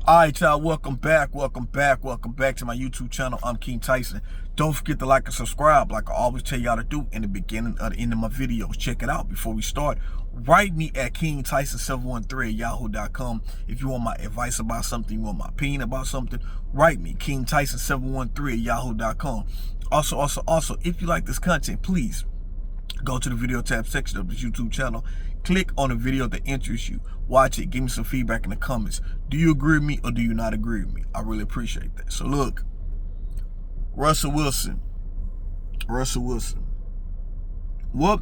All right, y'all, welcome back to my YouTube channel. I'm King Tyson. Don't forget to like and subscribe like I always tell y'all to do in the beginning or the end of my videos. Check it out. Before we start, write me at KingTyson713 at yahoo.com. If you want my advice about something, you want my opinion about something, write me, KingTyson713 at yahoo.com. Also, if you like this content, please go to the video tab section of this YouTube channel. Click on the video that interests you. Watch it. Give me some feedback in the comments. Do you agree with me or do you not agree with me? I really appreciate that. So look, Russell Wilson. What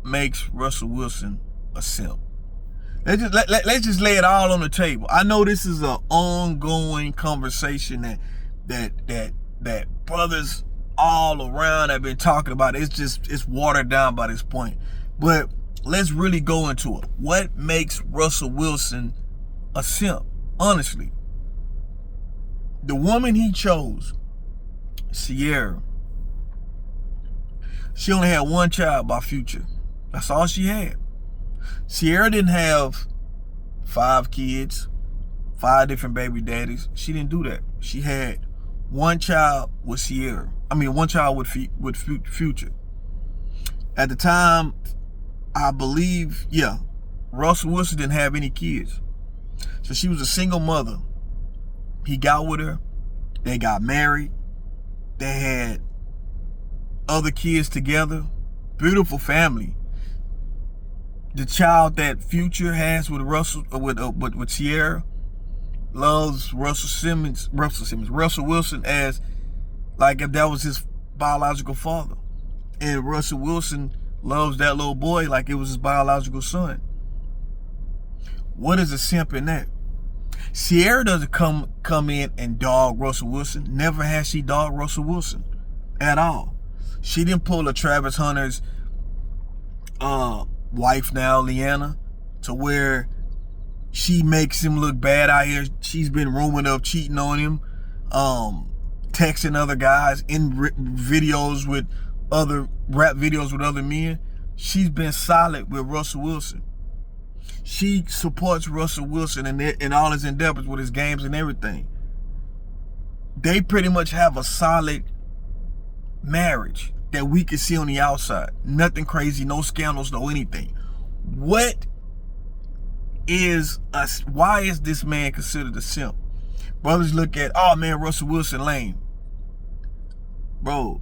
makes Russell Wilson a simp? Let's just lay it all on the table. I know this is an ongoing conversation that brothers all around have been talking about. It's watered down by this point. But let's really go into it. What makes Russell Wilson a simp? Honestly, the woman he chose, Sierra, she only had one child by Future. That's all she had. Sierra didn't have 5 kids, 5 different baby daddies. She didn't do that. She had one child with Sierra. One child with Future. At the time, I believe, Russell Wilson didn't have any kids. So she was a single mother. He got with her. They got married. They had other kids together. Beautiful family. The child that Future has with with Sierra loves Russell Wilson as like if that was his biological father. And Russell Wilson loves that little boy like it was his biological son. What is a simp in that? Sierra doesn't come in and dog Russell Wilson. Never has she dogged Russell Wilson at all. She didn't pull a Travis Hunter's wife now, Leanna, to where she makes him look bad out here. She's been rumored of cheating on him, texting other guys, in videos with other rap videos with other men. She's been solid with Russell Wilson. She supports Russell Wilson in all his endeavors with his games and everything. They pretty much have a solid marriage that we can see on the outside. Nothing crazy, no scandals, no anything. Why is this man considered a simp? Brothers look at, oh man, Russell Wilson lame. Bro,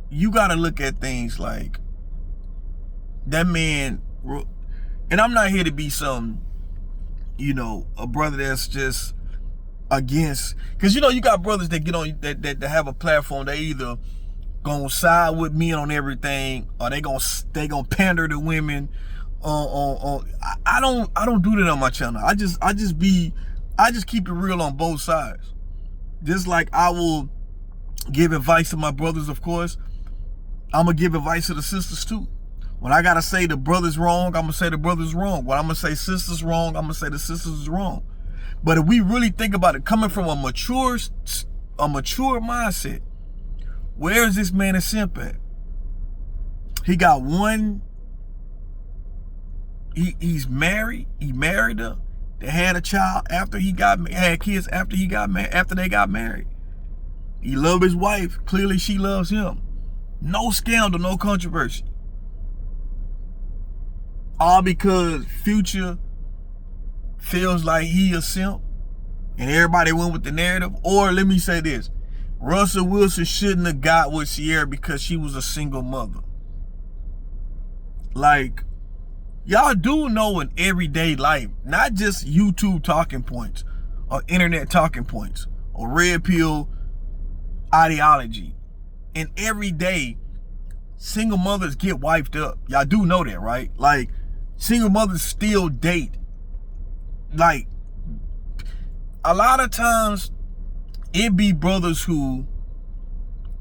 you gotta look at things like that man, and I'm not here to be some, a brother that's just against, because you got brothers that get on that have a platform. They either gonna side with me on everything, or they gonna pander to women. I don't do that on my channel. I just keep it real on both sides. Just like I will give advice to my brothers, of course, I'm gonna give advice to the sisters too. When I gotta say the brother's wrong, I'm gonna say the brother's wrong. When I'm gonna say sister's wrong, I'm gonna say the sister's is wrong. But if we really think about it, coming from a mature mindset, where is this man a simp at? He got one. He's married. He married her. They had a child after had kids after they got married. He loved his wife. Clearly, she loves him. No scandal, no controversy. All because Future feels like he a simp and everybody went with the narrative. Or let me say this, Russell Wilson shouldn't have got with Sierra because she was a single mother. Like, y'all do know in everyday life, not just YouTube talking points or internet talking points or red pill ideology. In every day, single mothers get wiped up. Y'all do know that, right? Like, single mothers still date. Like, a lot of times it be brothers who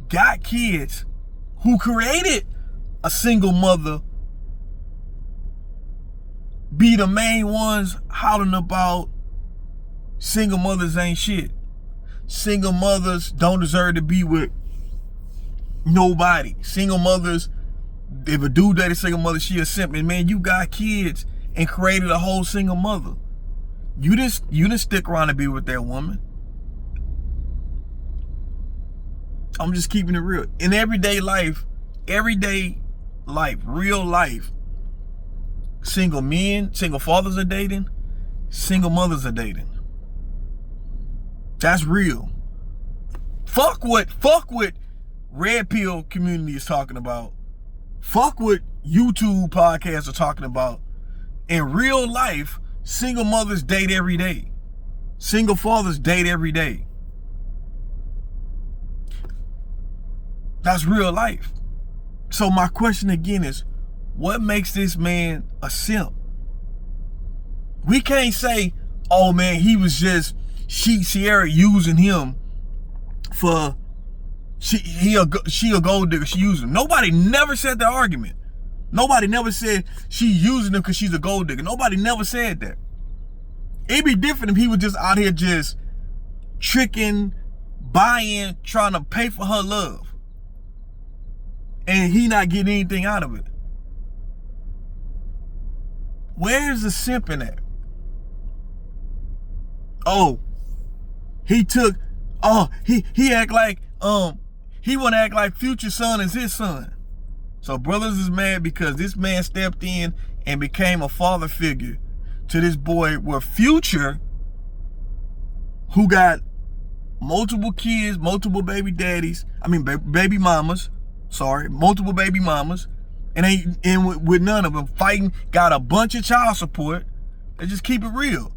got kids who created a single mother be the main ones hollering about single mothers ain't shit. Single mothers don't deserve to be with nobody. Single mothers, if a dude dated a single mother, she a simp. And man, you got kids and created a whole single mother. You didn't stick around to be with that woman. I'm just keeping it real. In everyday life, real life, single men, single fathers are dating, single mothers are dating. That's real. Fuck what Red Pill community is talking about. Fuck what YouTube podcasts are talking about. In real life, single mothers date every day. Single fathers date every day. That's real life. So my question again is, what makes this man a simp? We can't say, oh man, he was just Sierra using him for she a gold digger, she using him. Nobody never said that argument. Nobody never said she using him because she's a gold digger. Nobody never said that. It'd be different if he was just out here just tricking, buying, trying to pay for her love, and he not getting anything out of it. Where's the simping at? Oh, he act like he wanna act like Future's son is his son. So brothers is mad because this man stepped in and became a father figure to this boy, where Future, who got multiple kids, multiple baby daddies, baby mamas, multiple baby mamas, and ain't with none of them fighting, got a bunch of child support. They just keep it real.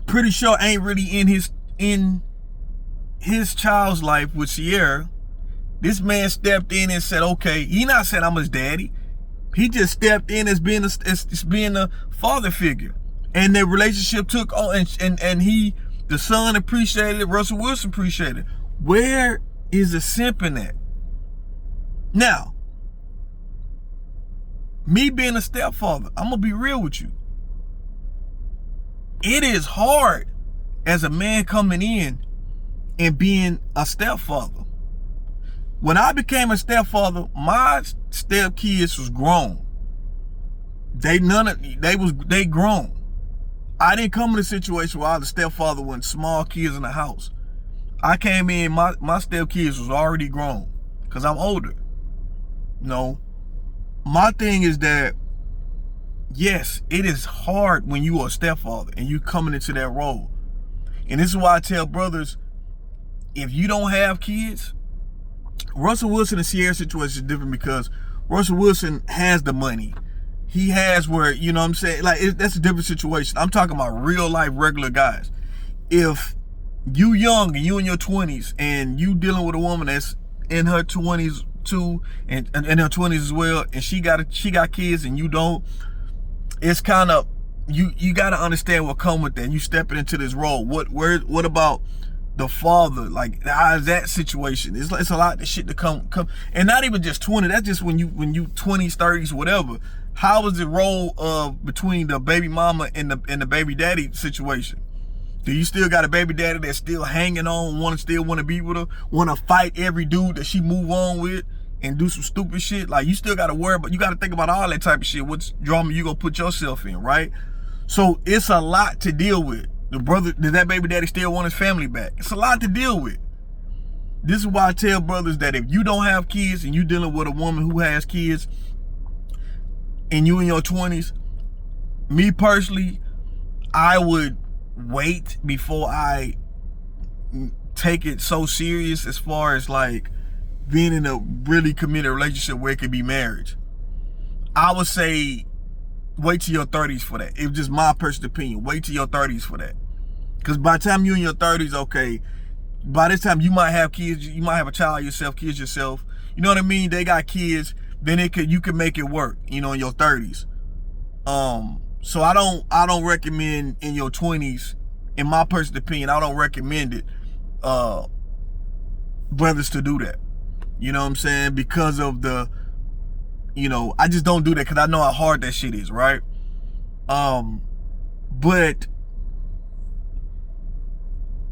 Pretty sure ain't really in his child's life with Sierra. This man stepped in and said, okay, he not said I'm his daddy. He just stepped in as being a father figure. And their relationship took on, and the son appreciated it, Russell Wilson appreciated it. Where is the simping at? Now, me being a stepfather, I'm gonna be real with you. It is hard as a man coming in and being a stepfather. When I became a stepfather, my stepkids was grown. They grown. I didn't come in a situation where I was a stepfather when small kids in the house. I came in, my stepkids was already grown because I'm older. No, my thing is that, yes, it is hard when you are a stepfather and you coming into that role. And this is why I tell brothers, if you don't have kids, Russell Wilson and Sierra situation is different because Russell Wilson has the money. He has where, you know what I'm saying? Like, that's a different situation. I'm talking about real life, regular guys. If you young and you in your 20s and you dealing with a woman that's in her 20s too, and in her 20s as well, and she got kids and you don't, it's kind of, you got to understand what come with that. And you stepping into this role. What about the father? Like, how is that situation? It's a lot of shit to come, and not even just 20. That's just when you 20s, 30s, whatever. How is the role of between the baby mama and the baby daddy situation? Do you still got a baby daddy that's still hanging on, still want to be with her, want to fight every dude that she move on with and do some stupid shit? Like, you still got to worry about, you got to think about all that type of shit. What drama you gonna put yourself in, right? So it's a lot to deal with. The brother, does that baby daddy still want his family back? It's a lot to deal with. This is why I tell brothers that if you don't have kids and you dealing with a woman who has kids and you in your 20s, me personally, I would wait before I take it so serious as far as like being in a really committed relationship where it could be marriage. I would say wait till your 30s for that. It's just my personal opinion. Wait till your 30s for that. Because by the time you're in your 30s, okay, by this time you might have kids, you might have a child yourself, kids yourself. You know what I mean? They got kids, then you can make it work, in your 30s. So I don't recommend in your 20s, in my personal opinion, I don't recommend it, brothers to do that. You know what I'm saying? Because of the, I just don't do that because I know how hard that shit is, right? But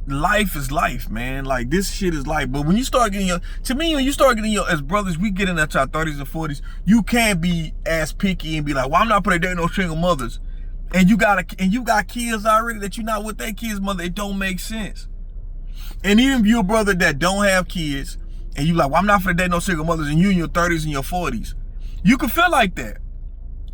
life is life, man. Like, this shit is life. But when you start getting as brothers, we get into our 30s and 40s, you can't be as picky and be like, well, I'm not putting date no single mothers. and you got kids already that you're not with their kids' mother, it don't make sense. And even if you're a brother that don't have kids, and you like, well, I'm not finna date no single mothers, and you in your 30s and your 40s, you can feel like that.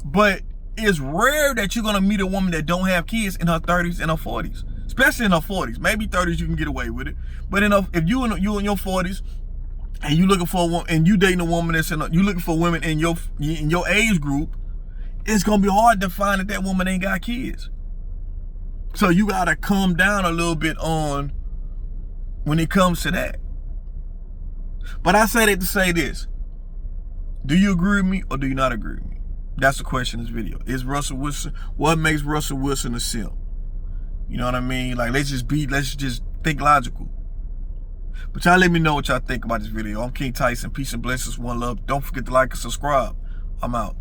But it's rare that you're gonna meet a woman that don't have kids in her 30s and her 40s, especially in her 40s. Maybe 30s you can get away with it, but if you in your 40s and you looking for a woman, and you dating a woman you looking for women in your age group, it's gonna be hard to find that woman ain't got kids. So you gotta calm down a little bit on when it comes to that. But I say that to say this: do you agree with me or do you not agree with me? That's the question in this video. Is Russell Wilson, what makes Russell Wilson a simp? You know what I mean? Like, let's just think logical. But y'all let me know what y'all think about this video. I'm King Tyson. Peace and blessings. One love. Don't forget to like and subscribe. I'm out.